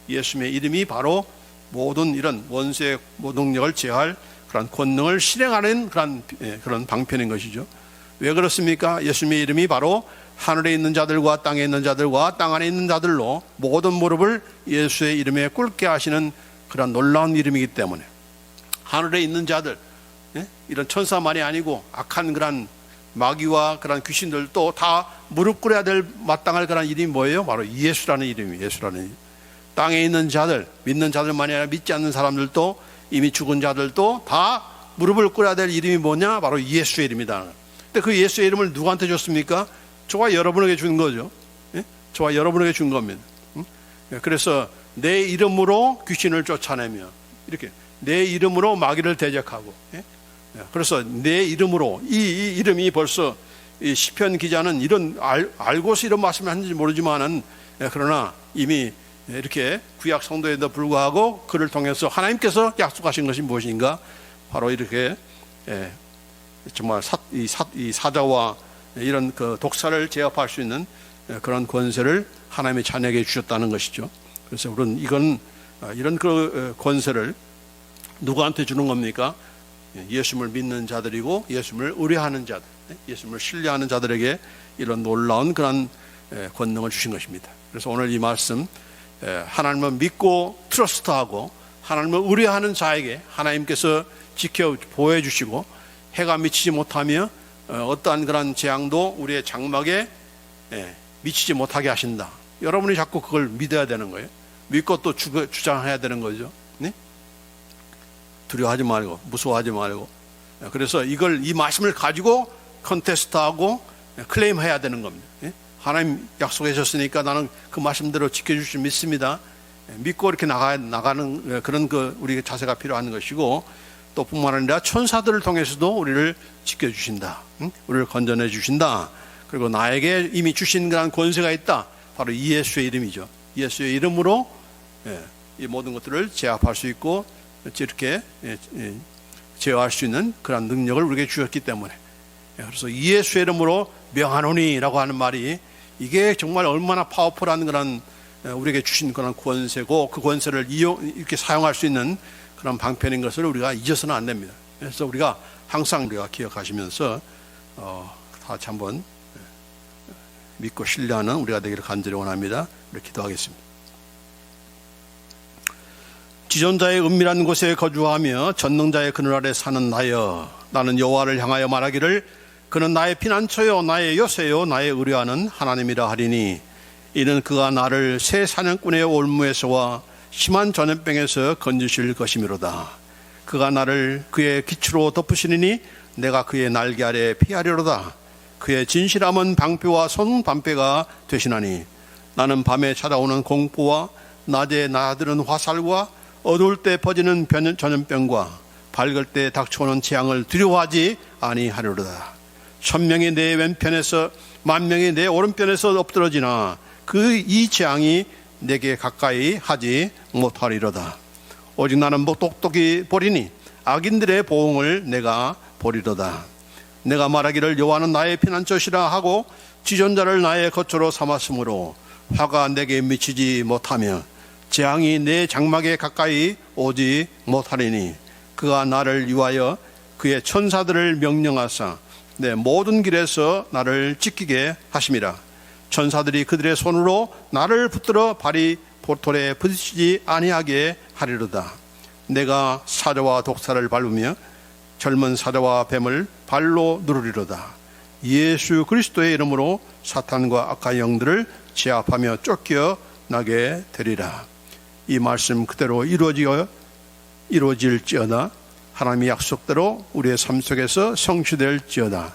예수님의 이름이 바로 모든 이런 원수의 모든 능력을 제어할 그런 권능을 실행하는 그런 방편인 것이죠. 왜 그렇습니까? 예수님의 이름이 바로 하늘에 있는 자들과 땅에 있는 자들과 땅 안에 있는 자들로 모든 무릎을 예수의 이름에 꿇게 하시는 그런 놀라운 이름이기 때문에, 하늘에 있는 자들, 이런 천사만이 아니고 악한 그런 마귀와 그런 귀신들도 다 무릎 꿇어야 될 마땅할 그런 이름이 뭐예요? 바로 예수라는 이름이에요. 예수라는 이름. 땅에 있는 자들, 믿는 자들만이 아니라 믿지 않는 사람들도, 이미 죽은 자들도 다 무릎을 꿇어야 될 이름이 뭐냐? 바로 예수의 이름이다. 근데 그 예수의 이름을 누구한테 줬습니까? 저와 여러분에게 준 거죠. 저와 여러분에게 준 겁니다. 그래서 내 이름으로 귀신을 쫓아내며, 이렇게 내 이름으로 마귀를 대적하고, 그래서 내 이름으로, 이 이름이 벌써 이 시편 기자는 이런 알고서 이런 말씀을 하는지 모르지만은, 그러나 이미 이렇게 구약 성도에도 불구하고 그를 통해서 하나님께서 약속하신 것이 무엇인가? 바로 이렇게 정말 이 사자와 이런 그 독사를 제압할 수 있는 그런 권세를 하나님의 자녀에게 주셨다는 것이죠. 그래서 우리는 이런 그 권세를 누구한테 주는 겁니까? 예수님을 믿는 자들이고 예수님을 의뢰하는 자들, 예수님을 신뢰하는 자들에게 이런 놀라운 그런 권능을 주신 것입니다. 그래서 오늘 이 말씀, 하나님을 믿고 트러스트하고 하나님을 의뢰하는 자에게 하나님께서 지켜 보호해주시고 해가 미치지 못하며 어떠한 그런 재앙도 우리의 장막에 미치지 못하게 하신다. 여러분이 자꾸 그걸 믿어야 되는 거예요. 믿고 또 주장해야 되는 거죠. 네? 두려워하지 말고 무서워하지 말고. 그래서 이 말씀을 가지고 컨테스트하고 클레임해야 되는 겁니다. 하나님 약속해 주셨으니까 나는 그 말씀대로 지켜줄 줄 믿습니다. 믿고 이렇게 나가는 그런 우리 자세가 필요한 것이고, 또 뿐만 아니라 천사들을 통해서도 우리를 지켜주신다. 우리를 건져내 주신다. 그리고 나에게 이미 주신 그런 권세가 있다. 바로 예수의 이름이죠. 예수의 이름으로 이 모든 것들을 제압할 수 있고 이렇게 제어할 수 있는 그런 능력을 우리에게 주셨기 때문에, 그래서 예수의 이름으로 명하노니라고 하는 말이, 이게 정말 얼마나 파워풀한 그런 우리에게 주신 그런 권세고, 그 권세를 이렇게 사용할 수 있는 그런 방편인 것을 우리가 잊어서는 안 됩니다. 그래서 우리가 항상 우리가 기억하시면서 다시 한번 믿고 신뢰하는 우리가 되기를 간절히 원합니다. 우리 기도하겠습니다. 지존자의 은밀한 곳에 거주하며 전능자의 그늘 아래 사는 나여, 나는 여호와를 향하여 말하기를 그는 나의 피난처요 나의 요새요 나의 의뢰하는 하나님이라 하리니, 이는 그가 나를 새 사냥꾼의 올무에서와 심한 전염병에서 건지실 것이미로다. 그가 나를 그의 기초로 덮으시리니 내가 그의 날개 아래 피하리로다. 그의 진실함은 방패와 손방패가 되시나니 나는 밤에 찾아오는 공포와 낮에 나들은 화살과 어두울 때 퍼지는 전염병과 밝을 때 닥쳐오는 재앙을 두려워하지 아니하리로다. 1000명이 내 왼편에서 10,000명이 내 오른편에서 엎드러지나 그 이 재앙이 내게 가까이 하지 못하리로다. 오직 나는 똑똑히 보리니 악인들의 보응을 내가 보리로다. 내가 말하기를 여호와는 나의 피난처시라 하고 지존자를 나의 거처로 삼았으므로 화가 내게 미치지 못하며 재앙이 내 장막에 가까이 오지 못하리니 그가 나를 위하여 그의 천사들을 명령하사 내 모든 길에서 나를 지키게 하심이라. 천사들이 그들의 손으로 나를 붙들어 발이 돌에 부딪히지 아니하게 하리로다. 내가 사자와 독사를 밟으며 젊은 사자와 뱀을 발로 누르리로다. 예수 그리스도의 이름으로 사탄과 악한 영들을 제압하며 쫓겨나게 되리라. 이 말씀 그대로 이루어질지어다. 하나님의 약속대로 우리의 삶 속에서 성취될지어다.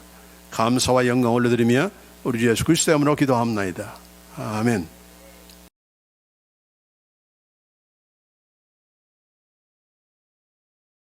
감사와 영광을 올려드리며 우리 주 예수 그리스도의 이름으로 기도합나이다. 아멘.